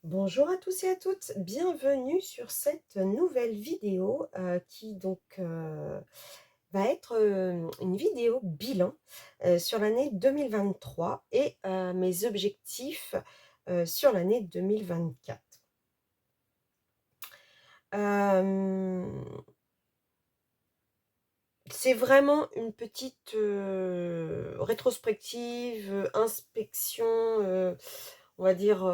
Bonjour à tous et à toutes, bienvenue sur cette nouvelle vidéo qui donc va être une vidéo bilan sur l'année 2023 et mes objectifs sur l'année 2024. C'est vraiment une petite rétrospective, inspection, on va dire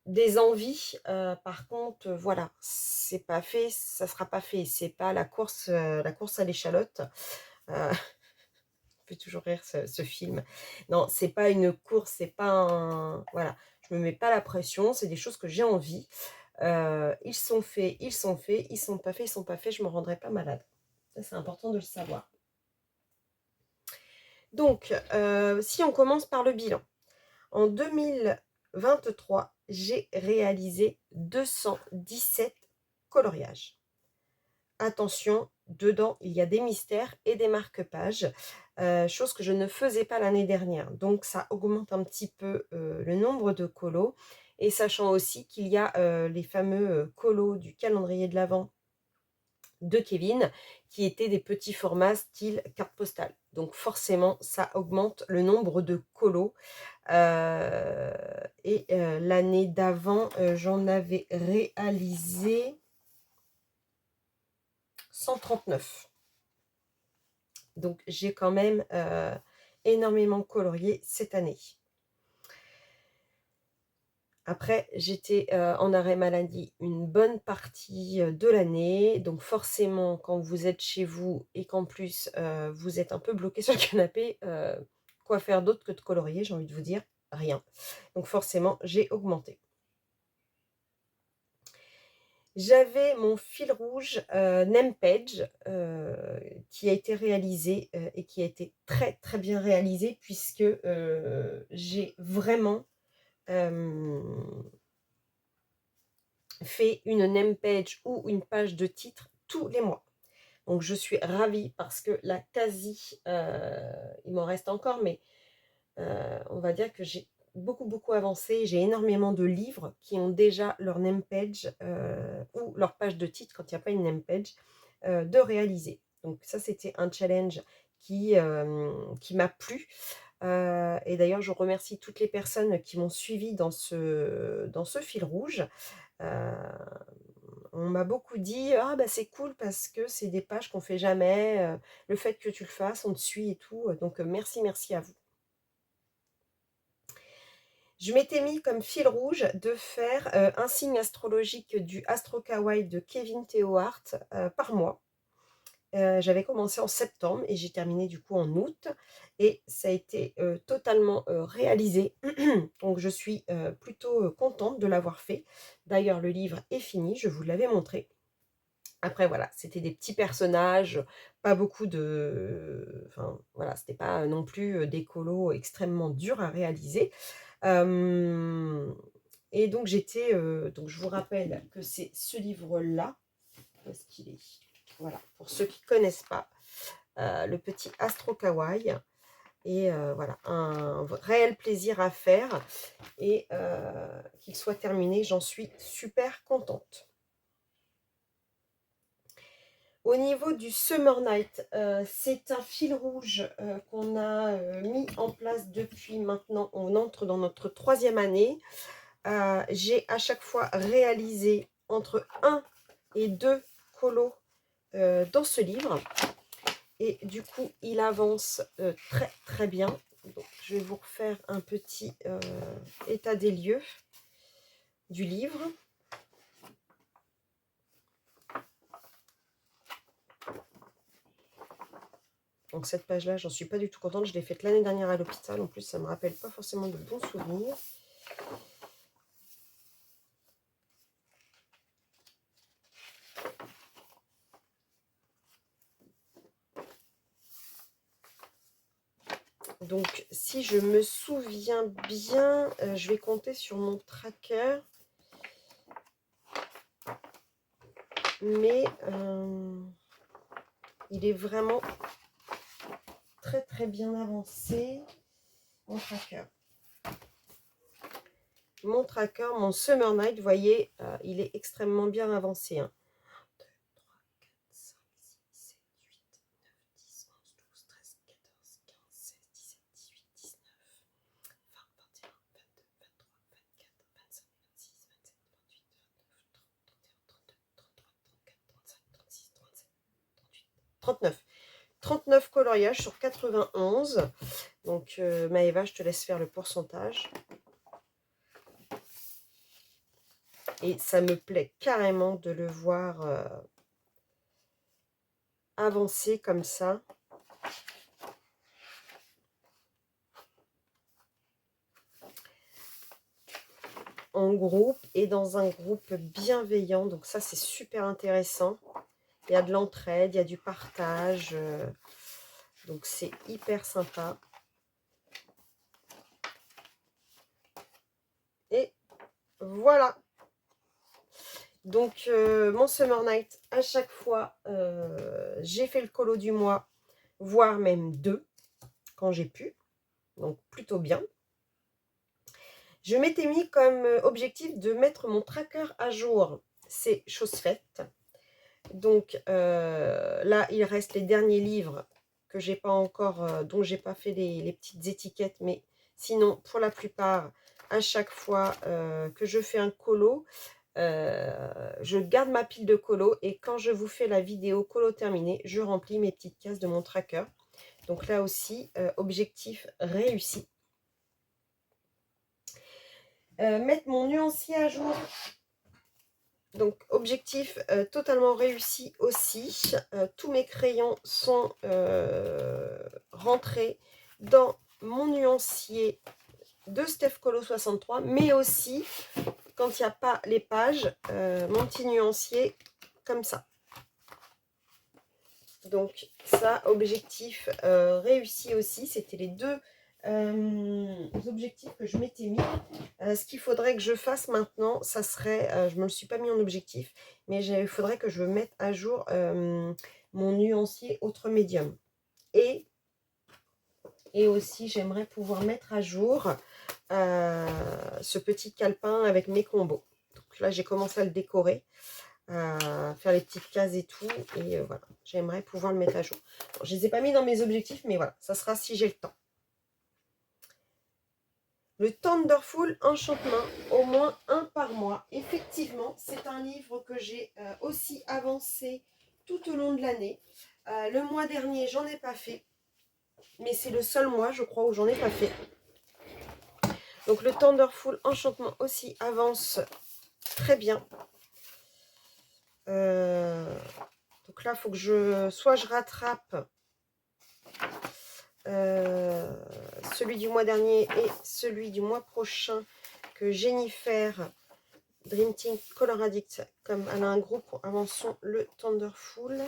des envies. Par contre, voilà, c'est pas fait, ça sera pas fait. C'est pas la course à l'échalote. Heu, fait toujours rire ce film. Non, c'est pas une course, c'est pas un voilà, je me mets pas la pression, c'est des choses que j'ai envie. Ils sont faits, ils sont faits, ils sont pas faits, ils sont pas faits, je me rendrai pas malade. Ça, c'est important de le savoir. Donc, si on commence par le bilan. En 2023, j'ai réalisé 217 coloriages. Attention, dedans, il y a des mystères et des marque-pages, chose que je ne faisais pas l'année dernière. Donc ça augmente un petit peu, le nombre de colos et sachant aussi qu'il y a, les fameux, colos du calendrier de l'avent de Kevin, qui étaient des petits formats style carte postale. Donc forcément, ça augmente le nombre de colos. L'année d'avant, j'en avais réalisé 139. Donc j'ai quand même énormément colorié cette année. Après, j'étais en arrêt maladie une bonne partie de l'année. Donc forcément, quand vous êtes chez vous et qu'en plus vous êtes un peu bloqué sur le canapé, quoi faire d'autre que de colorier, j'ai envie de vous dire, rien. Donc forcément, j'ai augmenté. J'avais mon fil rouge Nempage qui a été réalisé et qui a été très très bien réalisé puisque j'ai vraiment fait une Nempage ou une page de titre tous les mois. Donc je suis ravie parce que la quasi, il m'en reste encore, mais on va dire que j'ai beaucoup avancé. J'ai énormément de livres qui ont déjà leur name page ou leur page de titre quand il n'y a pas une name page de réaliser. Donc ça, c'était un challenge qui m'a plu. Et d'ailleurs, je remercie toutes les personnes qui m'ont suivi dans ce fil rouge. Euh, on m'a beaucoup dit: «Ah bah c'est cool parce que c'est des pages qu'on fait jamais, le fait que tu le fasses, on te suit et tout». Donc merci à vous. Je m'étais mis comme fil rouge de faire un signe astrologique du Astro Kawaii de Kevin Theohart par mois. J'avais commencé en septembre et j'ai terminé du coup en août et ça a été totalement réalisé. Donc je suis plutôt contente de l'avoir fait. D'ailleurs, le livre est fini, je vous l'avais montré. Après voilà, c'était des petits personnages, pas beaucoup de enfin voilà, c'était pas non plus des colos extrêmement durs à réaliser. Hem Et donc j'étais, donc je vous rappelle que c'est ce livre-là, où est-ce qu'il est? Voilà, pour ceux qui ne connaissent pas, le petit Astro Kawaii et voilà, un réel plaisir à faire et qu'il soit terminé, j'en suis super contente. Au niveau du Summer Night, c'est un fil rouge qu'on a mis en place depuis maintenant. On entre dans notre 3e année. J'ai à chaque fois réalisé entre 1 et 2 colos dans ce livre. Et du coup, il avance très très bien. Donc, je vais vous refaire un petit état des lieux du livre. Donc cette page-là, j'en suis pas du tout contente. Je l'ai faite l'année dernière à l'hôpital. En plus, ça me rappelle pas forcément de bons souvenirs. Donc, si je me souviens bien, je vais compter sur mon tracker. Mais il est vraiment très très bien avancé, mon tracker. mon tracker, mon Summer Night, vous voyez, il est extrêmement bien avancé, hein. 2, 3, 4, 5, 6, 7, 8, 9, 10, 11, 12, 13, 14, 15, 16, 17, 18, 19, 20, 21, 22, 23, 24, 25, 26, 27, 28, 29, 30, 31, 32, 33, 34, 35, 36, 37, 38, 39 coloriages sur 91. Donc, Maëva, je te laisse faire le pourcentage. Et ça me plaît carrément de le voir avancer comme ça. En groupe et dans un groupe bienveillant. Donc ça, c'est super intéressant. Il y a de l'entraide, il y a du partage. Donc c'est hyper sympa. Et voilà. Donc mon Summer Night, à chaque fois, j'ai fait le colo du mois, voire même 2, quand j'ai pu. Donc plutôt bien. Je m'étais mis comme objectif de mettre mon tracker à jour. C'est chose faite. Donc là, il reste les derniers livres que j'ai pas encore, dont j'ai pas fait les petites étiquettes. Mais sinon, pour la plupart, à chaque fois que je fais un colo, je garde ma pile de colo. Et quand je vous fais la vidéo colo terminée, je remplis mes petites cases de mon tracker. Donc là aussi, objectif réussi. Mettre mon nuancier à jour. Donc, objectif totalement réussi aussi. Tous mes crayons sont rentrés dans mon nuancier de Steph Colo 63, mais aussi, quand il n'y a pas les pages, mon petit nuancier comme ça. Donc, ça, objectif réussi aussi. C'était les deux objectifs que je m'étais mis. Ce qu'il faudrait que je fasse maintenant, ça serait, je ne me le suis pas mis en objectif, mais il faudrait que je mette à jour mon nuancier autre médium. Et aussi, j'aimerais pouvoir mettre à jour ce petit calepin avec mes combos. Donc là, j'ai commencé à le décorer, à faire les petites cases et tout. Et voilà, j'aimerais pouvoir le mettre à jour. Bon, je ne les ai pas mis dans mes objectifs, mais voilà, ça sera si j'ai le temps. Le Thunderful Enchantement, au moins un par mois. Effectivement, c'est un livre que j'ai aussi avancé tout au long de l'année. Le mois dernier, j'en ai pas fait. Mais c'est le seul mois, je crois, où j'en ai pas fait. Donc le Thunderful Enchantement aussi avance très bien. Donc là, il faut que soit je rattrape celui du mois dernier et celui du mois prochain que Jennifer Dream Team Color Addict, comme elle a un groupe avançons le Thunderful,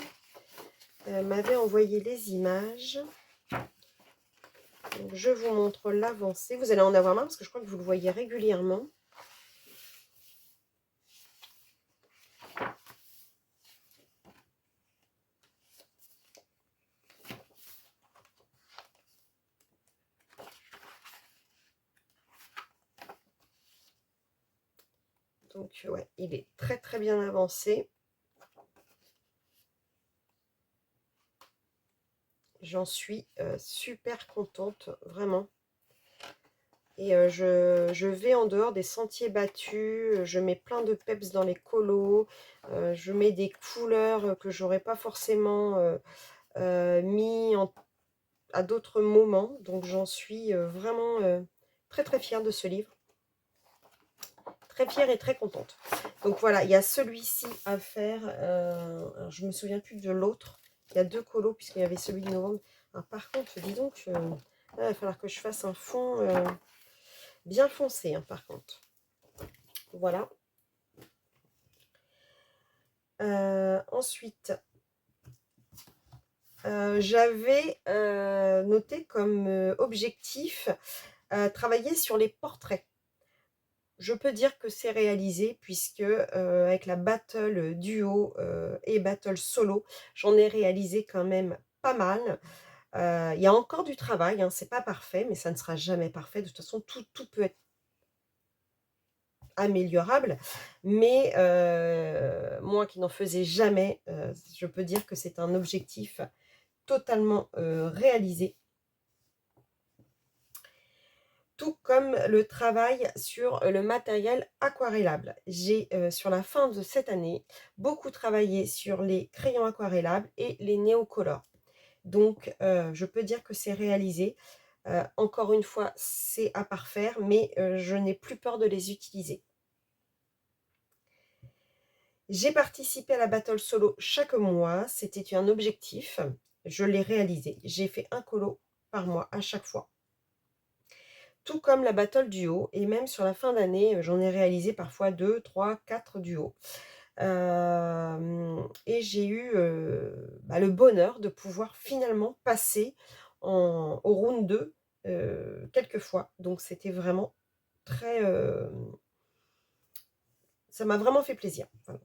m'avait envoyé les images. Donc, je vous montre l'avancée. Vous allez en avoir marre parce que je crois que vous le voyez régulièrement. Donc, ouais, il est très très bien avancé. J'en suis super contente, vraiment. Et je vais en dehors des sentiers battus, je mets plein de peps dans les colos, je mets des couleurs que j'aurais pas forcément mis à d'autres moments. Donc j'en suis vraiment très très fière de ce livre. Très fière et très contente. Donc voilà, il y a celui-ci à faire. Alors je me souviens plus de l'autre. Il y a 2 colos puisqu'il y avait celui de novembre. Alors, par contre, dis donc, là, il va falloir que je fasse un fond bien foncé, hein, par contre. Voilà. Ensuite, j'avais noté comme objectif travailler sur les portraits. Je peux dire que c'est réalisé puisque avec la battle duo et battle solo, j'en ai réalisé quand même pas mal. Il y a encore du travail, hein, c'est pas parfait, mais ça ne sera jamais parfait. De toute façon, tout peut être améliorable, mais moi qui n'en faisais jamais, je peux dire que c'est un objectif totalement réalisé. Tout comme le travail sur le matériel aquarellable. J'ai, sur la fin de cette année, beaucoup travaillé sur les crayons aquarellables et les néocolores. Donc, je peux dire que c'est réalisé. Encore une fois, c'est à parfaire, mais je n'ai plus peur de les utiliser. J'ai participé à la battle solo chaque mois, c'était un objectif. Je l'ai réalisé. J'ai fait un colo par mois à chaque fois. Tout comme la battle duo, et même sur la fin d'année, j'en ai réalisé parfois 2, 3, 4 duos. Et j'ai eu le bonheur de pouvoir finalement passer au round 2 quelques fois. Donc c'était vraiment très... ça m'a vraiment fait plaisir. Voilà.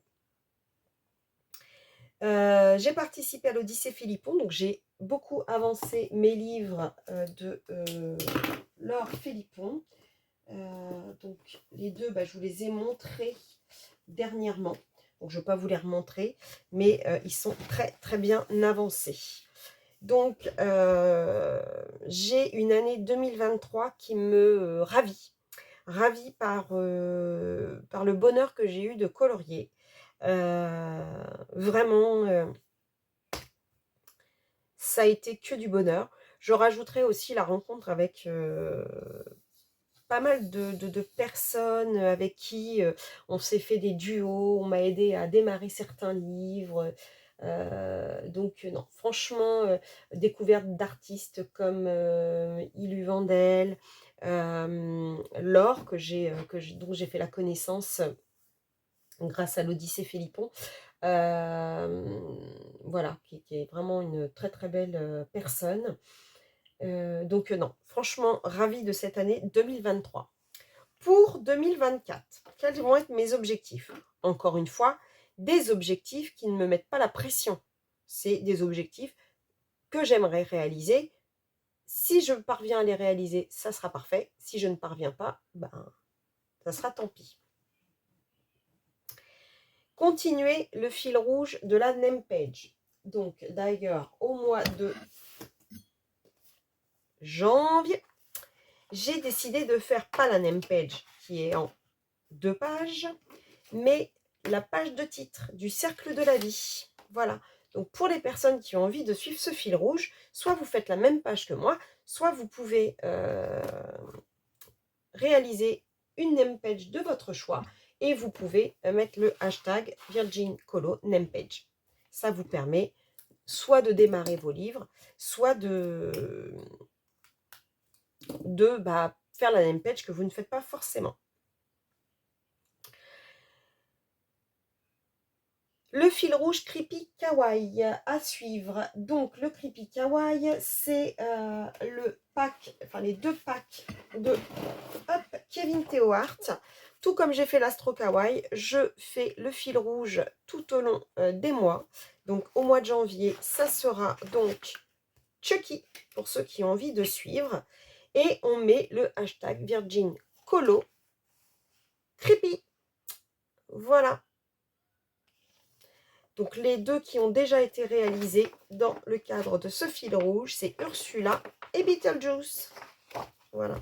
J'ai participé à l'Odyssée Philippon, donc j'ai beaucoup avancé mes livres de Laure Philippon. Donc les deux, je vous les ai montrés dernièrement. Donc je ne vais pas vous les remontrer, mais ils sont très très bien avancés. Donc j'ai une année 2023 qui me ravit. Ravie par le bonheur que j'ai eu de colorier. Vraiment, ça a été que du bonheur. Je rajouterai aussi la rencontre avec pas mal de personnes avec qui on s'est fait des duos, on m'a aidé à démarrer certains livres. Donc non, franchement, découverte d'artistes comme Ilu Vandel, Laure, dont j'ai fait la connaissance grâce à l'Odyssée Philippon. Voilà, qui est vraiment une très très belle personne. Donc non, franchement, ravie de cette année 2023. Pour 2024, quels vont être mes objectifs? Encore une fois, des objectifs qui ne me mettent pas la pression. C'est des objectifs que j'aimerais réaliser. Si je parviens à les réaliser, ça sera parfait. Si je ne parviens pas, ça sera tant pis. Continuer le fil rouge de la name page. Donc d'ailleurs, au mois de janvier, j'ai décidé de faire pas la name page qui est en 2 pages, mais la page de titre du cercle de la vie. Voilà. Donc pour les personnes qui ont envie de suivre ce fil rouge, soit vous faites la même page que moi, soit vous pouvez réaliser une name page de votre choix et vous pouvez mettre le hashtag Virgin Colo Name Page. Ça vous permet soit de démarrer vos livres, soit de faire la name page que vous ne faites pas forcément. Le fil rouge Creepy Kawaii à suivre. Donc le Creepy Kawaii, c'est le pack, enfin les 2 packs de Kevin Theohart. Tout comme j'ai fait l'Astro Kawaii, je fais le fil rouge tout au long des mois. Donc au mois de janvier, ça sera donc Chucky, pour ceux qui ont envie de suivre. Et on met le hashtag Virgin Colo Creepy. Voilà. Donc les 2 qui ont déjà été réalisés dans le cadre de ce fil rouge, c'est Ursula et Beetlejuice. Voilà.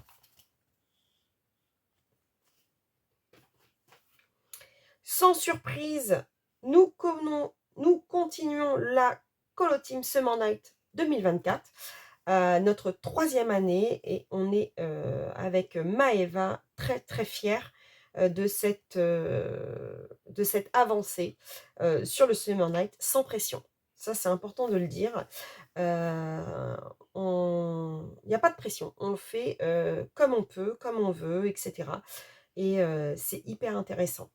Sans surprise, nous continuons la Colo Team Summer Night 2024, notre 3e année, et on est avec Maëva très très fiers de cette avancée sur le Summer Night sans pression. Ça, c'est important de le dire. Il n'y a pas de pression. On le fait comme on peut, comme on veut, etc. Et c'est hyper intéressant.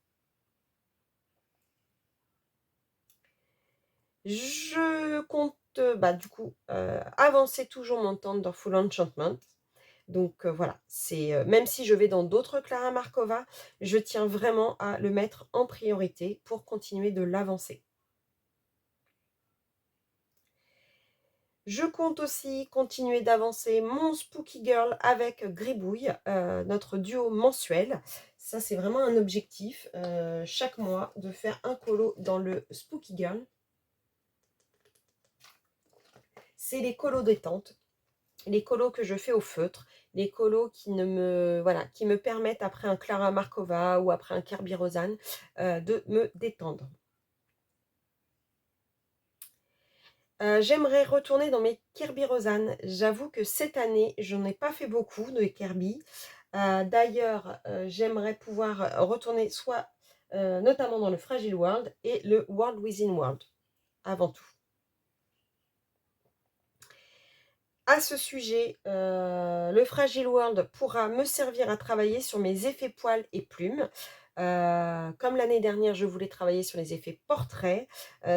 Je compte du coup avancer toujours mon Thunderful Enchantment. Donc voilà, c'est même si je vais dans d'autres Clara Markova, je tiens vraiment à le mettre en priorité pour continuer de l'avancer. Je compte aussi continuer d'avancer mon Spooky Girl avec Gribouille, notre duo mensuel. Ça, c'est vraiment un objectif, chaque mois, de faire un colo dans le Spooky Girl. C'est les colos détente, les colos que je fais au feutre, les colos qui ne me, voilà, qui me permettent après un Clara Markova ou après un Kerby Rosanne de me détendre. J'aimerais retourner dans mes Kerby Rosanne. J'avoue que cette année, je n'en ai pas fait beaucoup de Kerby. D'ailleurs, j'aimerais pouvoir retourner soit notamment dans le Fragile World et le World Within World, avant tout. À ce sujet, le Fragile World pourra me servir à travailler sur mes effets poils et plumes. Comme l'année dernière, je voulais travailler sur les effets portraits.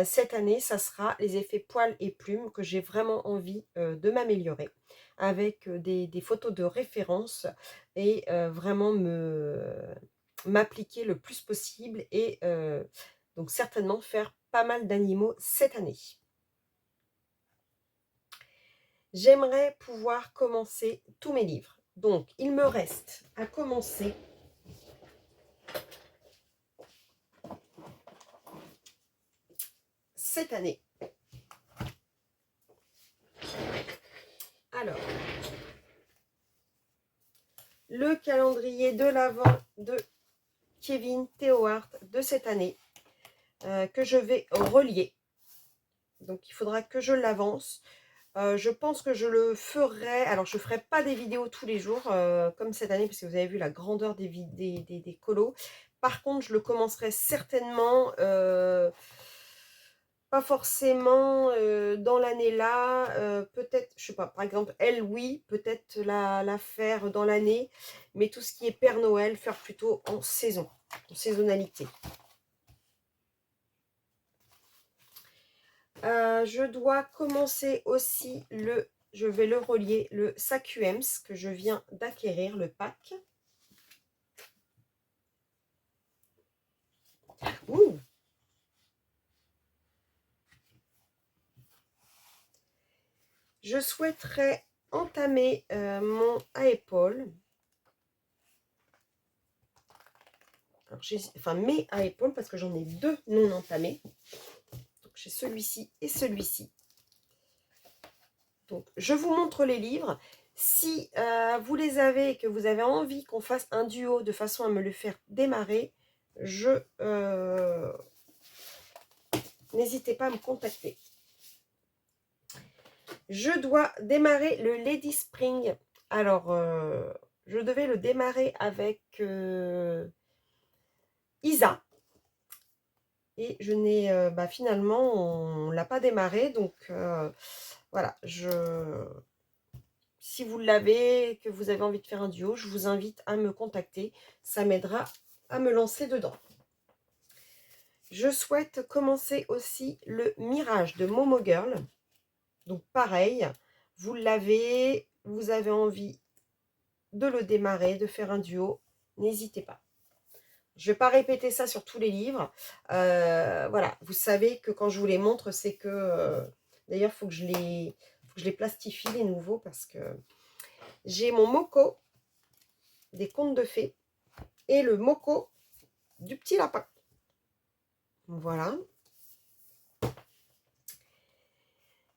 Cette année, ça sera les effets poils et plumes que j'ai vraiment envie de m'améliorer avec des photos de référence et vraiment m'appliquer le plus possible et donc certainement faire pas mal d'animaux cette année. J'aimerais pouvoir commencer tous mes livres. Donc, il me reste à commencer cette année. Alors, le calendrier de l'Avent de Kevin Theohart de cette année que je vais relier. Donc, il faudra que je l'avance. Je pense que je le ferai. Alors, je ne ferai pas des vidéos tous les jours comme cette année, parce que vous avez vu la grandeur des colos. Par contre, je le commencerai certainement, pas forcément dans l'année là. Peut-être, je sais pas, par exemple, elle, oui, peut-être la faire dans l'année. Mais tout ce qui est Père Noël, faire plutôt en saison, en saisonnalité. Je dois commencer aussi je vais le relier, le Sakuems que je viens d'acquérir, le pack. Ouh. Je souhaiterais entamer mon à-épaule. Enfin, mes à-épaules, parce que j'en ai deux non entamés. Donc, j'ai celui-ci et celui-ci. Donc, je vous montre les livres. Si vous les avez et que vous avez envie qu'on fasse un duo de façon à me le faire démarrer, n'hésitez pas à me contacter. Je dois démarrer le Lady Spring. Alors, je devais le démarrer avec Isa. Et je n'ai finalement, on ne l'a pas démarré. Donc, voilà. Si vous l'avez, que vous avez envie de faire un duo, je vous invite à me contacter. Ça m'aidera à me lancer dedans. Je souhaite commencer aussi le Mirage de Momo Girl. Donc, pareil, vous l'avez, vous avez envie de le démarrer, de faire un duo, n'hésitez pas. Je ne vais pas répéter ça sur tous les livres. Voilà, vous savez que quand je vous les montre, c'est que... D'ailleurs, il faut que je les plastifie, les nouveaux, parce que j'ai mon Moko des contes de fées et le Moko du petit lapin. Voilà.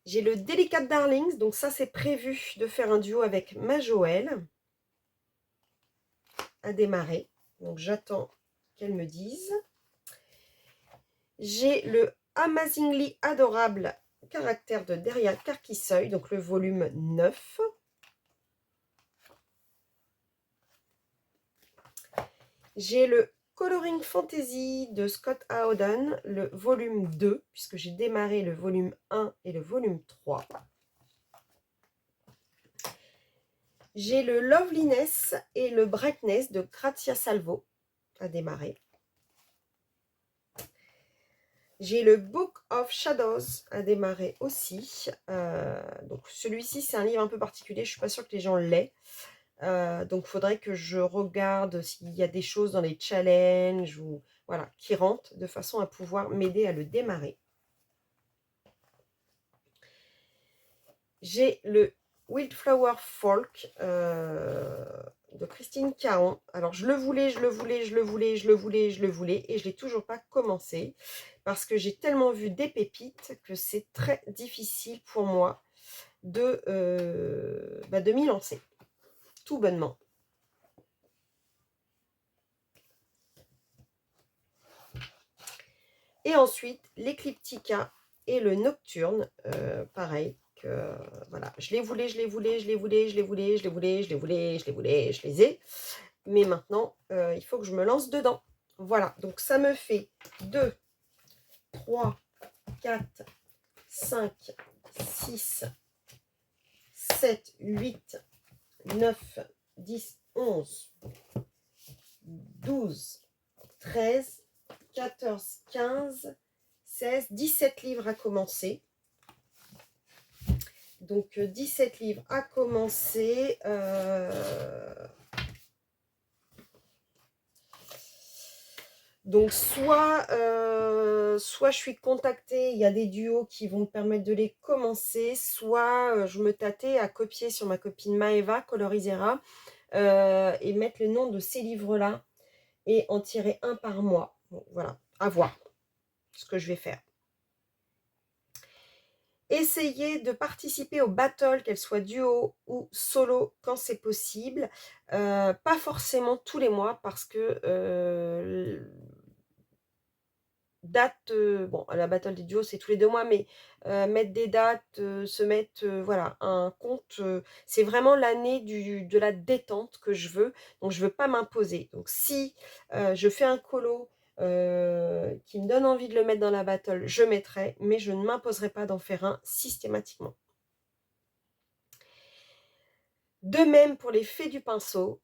J'ai le Delicate Darlings, donc ça, c'est prévu de faire un duo avec ma Joëlle à démarrer. Donc, j'attends qu'elle me dise. J'ai le Amazingly Adorable Caractère de Deria Carquisseuil, donc le volume 9. J'ai le Coloring Fantasy de Scott Howden, le volume 2, puisque j'ai démarré le volume 1 et le volume 3. J'ai le Loveliness et le Brightness de Grazia Salvo à démarrer. J'ai le Book of Shadows à démarrer aussi. Donc celui-ci, c'est un livre un peu particulier. Je ne suis pas sûre que les gens l'aient. Donc il faudrait que je regarde s'il y a des choses dans les challenges ou voilà, qui rentrent de façon à pouvoir m'aider à le démarrer. J'ai le Wildflower Folk de Christine Caron. Alors, je le voulais, je le voulais, je le voulais, je le voulais, je le voulais, et je ne l'ai toujours pas commencé parce que j'ai tellement vu des pépites que c'est très difficile pour moi de m'y lancer, tout bonnement. Et ensuite, l'Ecliptica et le Nocturne, pareil. Voilà, je les voulais, je les voulais, je les voulais, je les voulais, je les voulais, je les voulais, je les voulais, je les ai. Mais maintenant, il faut que je me lance dedans. Voilà, donc ça me fait 2, 3, 4, 5, 6, 7, 8, 9, 10, 11, 12, 13, 14, 15, 16, 17 livres à commencer. Donc 17 livres à commencer. Donc soit je suis contactée, il y a des duos qui vont me permettre de les commencer, soit je me tâtais à copier sur ma copine Maeva Colorisera et mettre le nom de ces livres-là et en tirer un par mois. Bon, voilà, à voir ce que je vais faire. Essayez de participer aux battles, qu'elles soient duo ou solo, quand c'est possible. Pas forcément tous les mois, parce que date, bon, la battle des duos, c'est tous les 2 mois, mais mettre des dates, se mettre, voilà, un compte, c'est vraiment l'année de la détente que je veux, donc je veux pas m'imposer. Donc si je fais un colo qui me donne envie de le mettre dans la battle, je mettrai, mais je ne m'imposerai pas d'en faire un systématiquement. De même pour les fées du pinceau,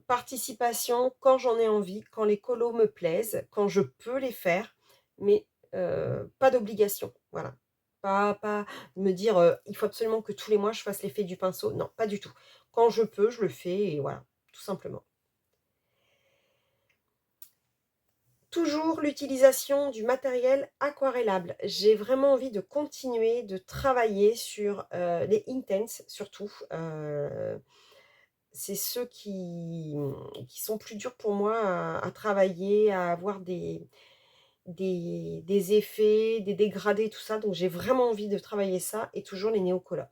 participation quand j'en ai envie, quand les colos me plaisent, quand je peux les faire, mais pas d'obligation, voilà. Pas me dire, il faut absolument que tous les mois je fasse les fées du pinceau. Non, pas du tout. Quand je peux, je le fais et voilà, tout simplement. Toujours l'utilisation du matériel aquarellable. J'ai vraiment envie de continuer de travailler sur les Intense surtout. C'est ceux qui sont plus durs pour moi à travailler, à avoir des effets, des dégradés, tout ça. Donc j'ai vraiment envie de travailler ça et toujours les néocolores.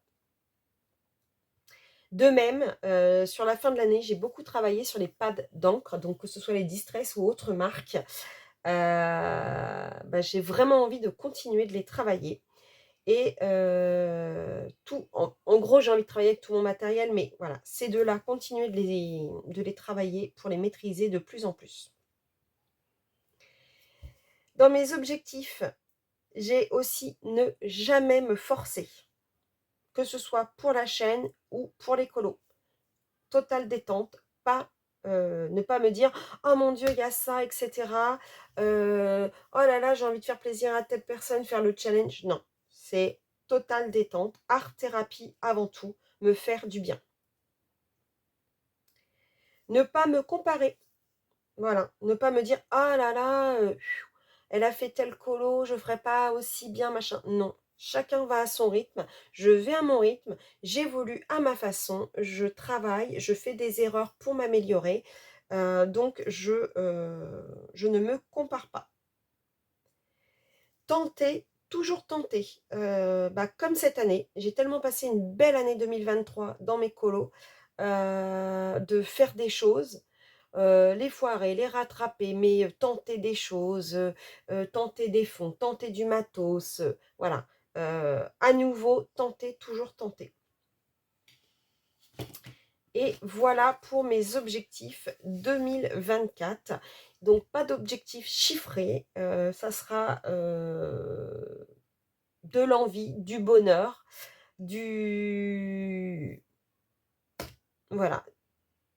De même, sur la fin de l'année, j'ai beaucoup travaillé sur les pads d'encre, donc que ce soit les Distress ou autres marques. J'ai vraiment envie de continuer de les travailler. Et en gros, j'ai envie de travailler avec tout mon matériel, mais voilà, ces deux-là, continuer de les travailler pour les maîtriser de plus en plus. Dans mes objectifs, j'ai aussi ne jamais me forcer, que ce soit pour la chaîne ou pour les colos. Totale détente, ne pas me dire « Oh mon Dieu, il y a ça, etc. Oh là là, j'ai envie de faire plaisir à telle personne, faire le challenge. » Non, c'est totale détente, art-thérapie avant tout, me faire du bien. Ne pas me comparer. Voilà, ne pas me dire « Ah là là, elle a fait tel colo, je ne ferai pas aussi bien, machin. » Non, chacun va à son rythme, je vais à mon rythme, j'évolue à ma façon, je travaille, je fais des erreurs pour m'améliorer. Donc, je ne me compare pas. Tenter, toujours tenter. Comme cette année, j'ai tellement passé une belle année 2023 dans mes colos, de faire des choses, les foirer, les rattraper, mais tenter des choses, tenter des fonds, tenter du matos, voilà. À nouveau, tenter, toujours tenter. Et voilà pour mes objectifs 2024. Donc, pas d'objectif chiffré, ça sera de l'envie, du bonheur, voilà,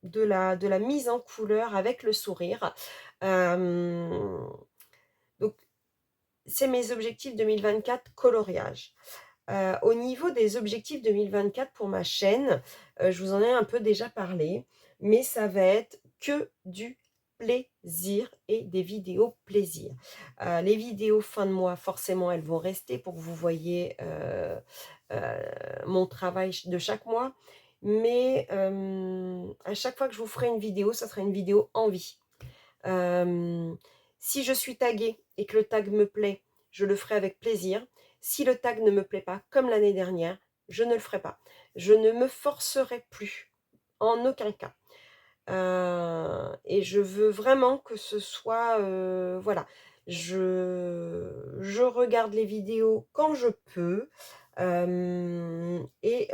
de la mise en couleur avec le sourire. Donc, c'est mes objectifs 2024 coloriage. Au niveau des objectifs 2024 pour ma chaîne, je vous en ai un peu déjà parlé, mais ça va être que du plaisir et des vidéos plaisir. Les vidéos fin de mois, forcément, elles vont rester pour que vous voyez mon travail de chaque mois. Mais à chaque fois que je vous ferai une vidéo, ça sera une vidéo envie. Si je suis taguée et que le tag me plaît, je le ferai avec plaisir. Si le tag ne me plaît pas, comme l'année dernière, je ne le ferai pas. Je ne me forcerai plus, en aucun cas. Et je veux vraiment que ce soit, voilà, je regarde les vidéos quand je peux, et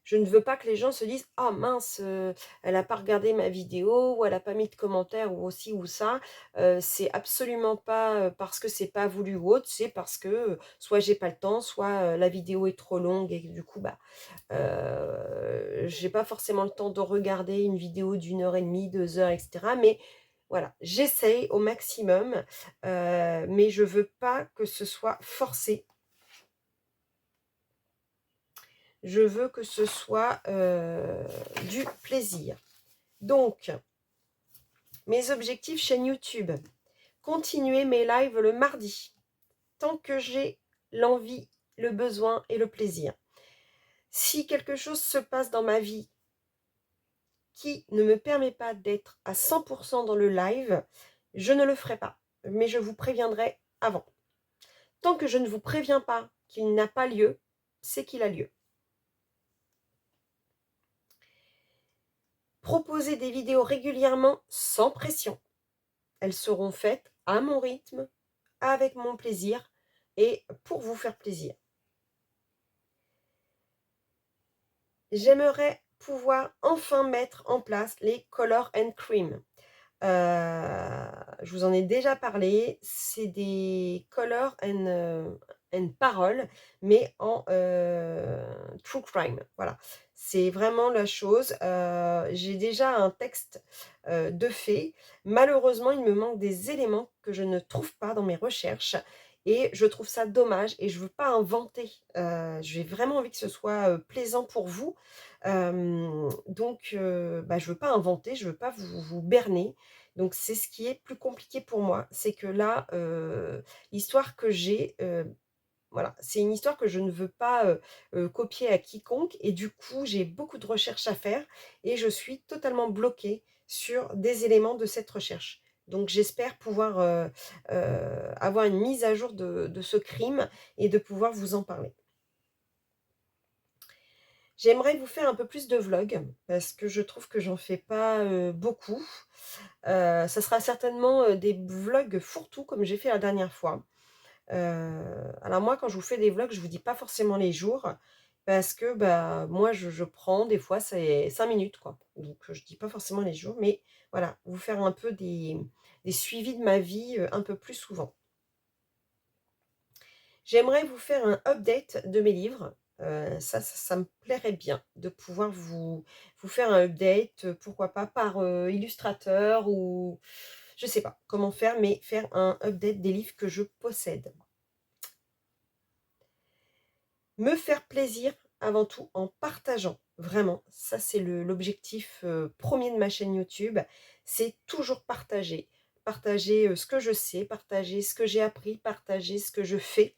je ne veux pas que les gens se disent: «Ah mince, elle a pas regardé ma vidéo ou elle a pas mis de commentaire ou ci ou ça». C'est absolument pas, parce que c'est pas voulu ou autre, c'est parce que, soit j'ai pas le temps, soit, la vidéo est trop longue et que du coup, bah, j'ai pas forcément le temps de regarder une vidéo d'1 heure et demie, 2 heures, et cetera. Mais voilà, j'essaye au maximum, mais je veux pas que ce soit forcé. Je veux que ce soit, du plaisir. Donc, mes objectifs chaîne YouTube: continuer mes lives le mardi, tant que j'ai l'envie, le besoin et le plaisir. Si quelque chose se passe dans ma vie qui ne me permet pas d'être à 100 dans le live, je ne le ferai pas. Mais je vous préviendrai avant. Tant que je ne vous préviens pas qu'il n'a pas lieu, c'est qu'il a lieu. Proposer des vidéos régulièrement sans pression. Elles seront faites à mon rythme, avec mon plaisir et pour vous faire plaisir. J'aimerais pouvoir enfin mettre en place les color and cream. Je vous en ai déjà parlé, c'est des color and parole, mais en, true crime, voilà. C'est vraiment la chose, j'ai déjà un texte, de fait. Malheureusement, il me manque des éléments que je ne trouve pas dans mes recherches et je trouve ça dommage et je veux pas inventer. J'ai vraiment envie que ce soit, plaisant pour vous, donc bah, je veux pas inventer, je veux pas vous berner. Donc c'est ce qui est plus compliqué pour moi, c'est que là, l'histoire que j'ai, voilà, c'est une histoire que je ne veux pas, copier à quiconque et du coup, j'ai beaucoup de recherches à faire et je suis totalement bloquée sur des éléments de cette recherche. Donc j'espère pouvoir, avoir une mise à jour de ce crime et de pouvoir vous en parler. J'aimerais vous faire un peu plus de vlogs parce que je trouve que j'en fais pas, beaucoup. Ça sera certainement, des vlogs fourre-tout comme j'ai fait la dernière fois. Alors moi quand je vous fais des vlogs, je vous dis pas forcément les jours parce que, bah, moi je prends des fois c'est 5 minutes quoi. Donc je dis pas forcément les jours, mais voilà, vous faire un peu des suivis de ma vie, un peu plus souvent. J'aimerais vous faire un update de mes livres, ça me plairait bien de pouvoir vous faire un update, pourquoi pas par, Illustrator ou je sais pas comment faire, mais faire un update des livres que je possède. Me faire plaisir avant tout en partageant, vraiment, ça c'est l'objectif, 1 de ma chaîne YouTube, c'est toujours partager. Partager, ce que je sais, partager ce que j'ai appris, partager ce que je fais.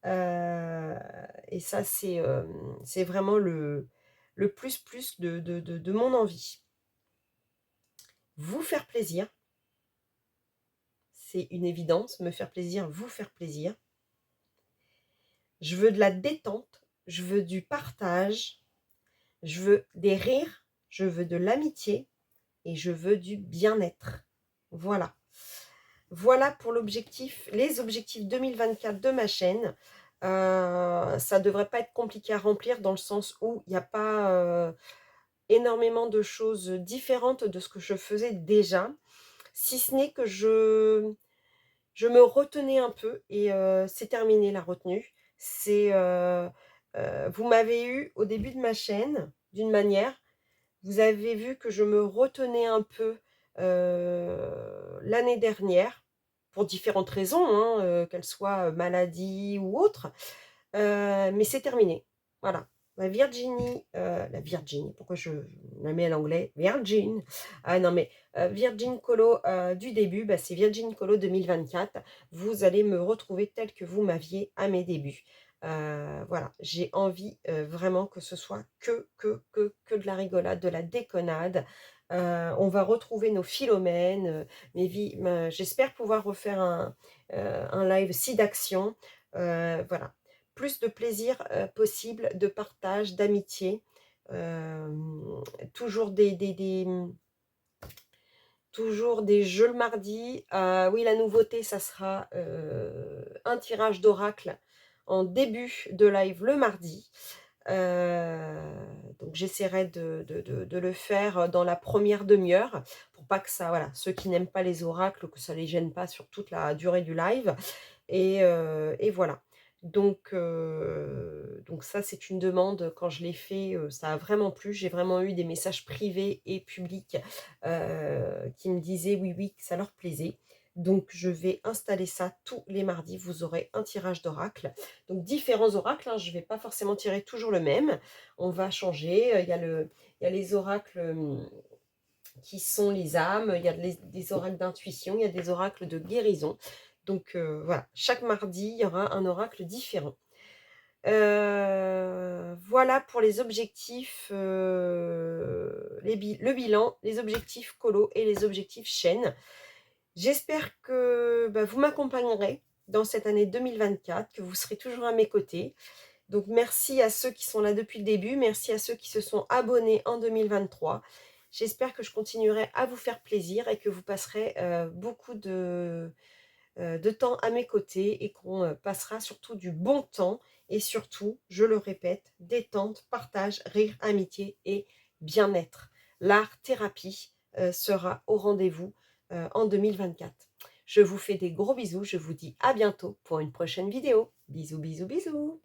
Et ça c'est vraiment le plus de mon envie. Vous faire plaisir, c'est une évidence, me faire plaisir, vous faire plaisir. Je veux de la détente, je veux du partage, je veux des rires, je veux de l'amitié et je veux du bien-être. Voilà. Voilà pour les objectifs 2024 de ma chaîne. Ça devrait pas être compliqué à remplir dans le sens où il y a pas, énormément de choses différentes de ce que je faisais déjà. Si ce n'est que je me retenais un peu et c'est terminé la retenue. Vous m'avez eu au début de ma chaîne d'une manière, vous avez vu que je me retenais un peu, l'année dernière pour différentes raisons, hein, qu'elles soient, maladie ou autre, mais c'est terminé. Voilà. La Virginie, pourquoi je la mets à l'anglais? Virgin. Ah non, mais Virgin Colo du début, bah, c'est Virgin Colo 2024. Vous allez me retrouver tel que vous m'aviez à mes débuts. Voilà, j'ai envie vraiment que ce soit que de la rigolade, de la déconnade. On va retrouver nos Philomènes, j'espère pouvoir refaire un live si d'action. Voilà, plus de plaisir possible, de partage, d'amitié. Toujours toujours des jeux le mardi. Oui, la nouveauté, ça sera un tirage d'oracle en début de live le mardi. Donc j'essaierai de le faire dans la première demi-heure pour pas que ça, voilà, ceux qui n'aiment pas les oracles, que ça les gêne pas sur toute la durée du live. Et voilà. Donc ça, c'est une demande, quand je l'ai fait, ça a vraiment plu. J'ai vraiment eu des messages privés et publics qui me disaient oui, oui, que ça leur plaisait. Donc je vais installer ça tous les mardis. Vous aurez un tirage d'oracle. Donc différents oracles, hein, je ne vais pas forcément tirer toujours le même. On va changer. Il y a les oracles qui sont les âmes, il y a des oracles d'intuition, il y a des oracles de guérison. Donc voilà, chaque mardi, il y aura un oracle différent. Voilà pour les objectifs, le bilan, les objectifs colo et les objectifs chaîne. J'espère que bah, vous m'accompagnerez dans cette année 2024, que vous serez toujours à mes côtés. Donc merci à ceux qui sont là depuis le début, merci à ceux qui se sont abonnés en 2023. J'espère que je continuerai à vous faire plaisir et que vous passerez beaucoup de temps à mes côtés et qu'on passera surtout du bon temps et surtout, je le répète, détente, partage, rire, amitié et bien-être. L'art thérapie sera au rendez-vous en 2024. Je vous fais des gros bisous, je vous dis à bientôt pour une prochaine vidéo. Bisous, bisous, bisous.